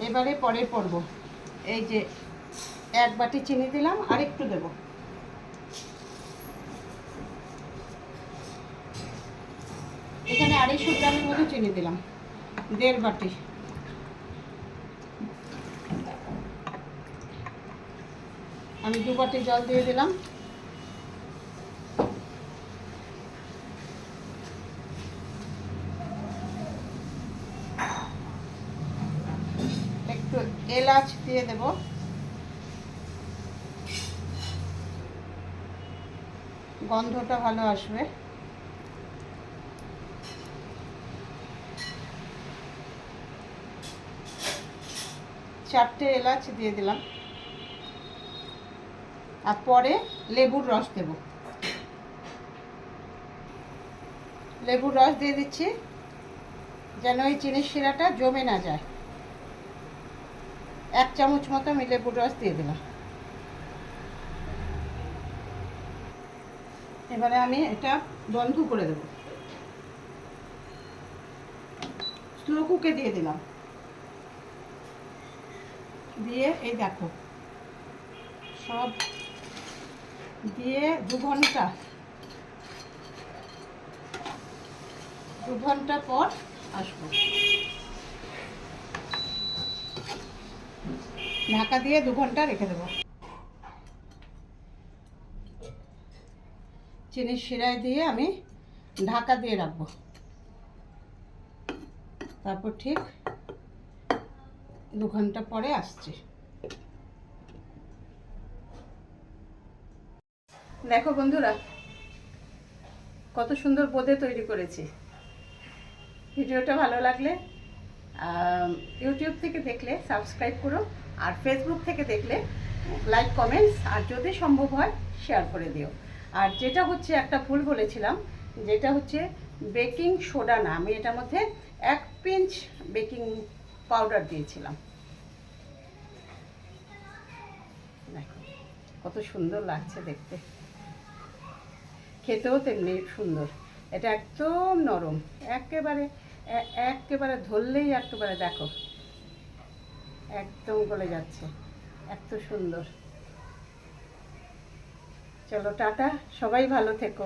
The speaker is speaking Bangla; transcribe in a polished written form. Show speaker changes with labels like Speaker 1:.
Speaker 1: এবারে পরে পড়ব। এই যে 1 বাটি চিনি দিলাম, আর একটু দেব। এখানে 250 গ্রামের মতো চিনি দিলাম, 1.5 বাটি। আমি 2 বাটি জল দিয়ে দিলাম। একটু এলাচ দিয়ে দেব, গন্ধটা ভালো আসবে। চারটে এলাচ দিয়ে দিলাম। আর পরে লেবুর রস দেব। লেবুর রস দিয়ে দিচ্ছি যেন এই চিনির শিরাটা জমে না যায়। 1 চামচ মতো আমি লেবুর রস দিয়ে দিলাম। এবারে আমি এটা বন্ধ করে দেব। স্লো কুকে দিয়ে দিলাম। দিয়ে এই দেখো সব দিয়ে 2 ঘন্টা পর আসবো। ঢাকা দিয়ে 2 ঘন্টা রেখে দেবো। চিনির শিরায় দিয়ে আমি ঢাকা দিয়ে রাখবো। তারপর ঠিক 2 ঘন্টা পরে আসছে। দেখো বন্ধুরা, কত সুন্দর বোঁদে তৈরি করেছি। ভিডিওটা ভালো লাগলে ইউটিউব থেকে দেখলে সাবস্ক্রাইব করো, আর ফেসবুক থেকে দেখলে লাইক কমেন্টস, আর যদি সম্ভব হয় শেয়ার করে দিও। আর যেটা হচ্ছে একটা ভুল বলেছিলাম, যেটা হচ্ছে বেকিং সোডা না, আমি এটার মধ্যে 1 পিঞ্চ বেকিং পাউডার দিয়েছিলাম। দেখো কত সুন্দর লাগছে দেখতে, খেতেও তেমনি সুন্দর। এটা একদম নরম, একেবারে একেবারে ধরলেই একেবারে দেখো একদম গলে যাচ্ছে, এত সুন্দর। চলো টাটা, সবাই ভালো থেকো।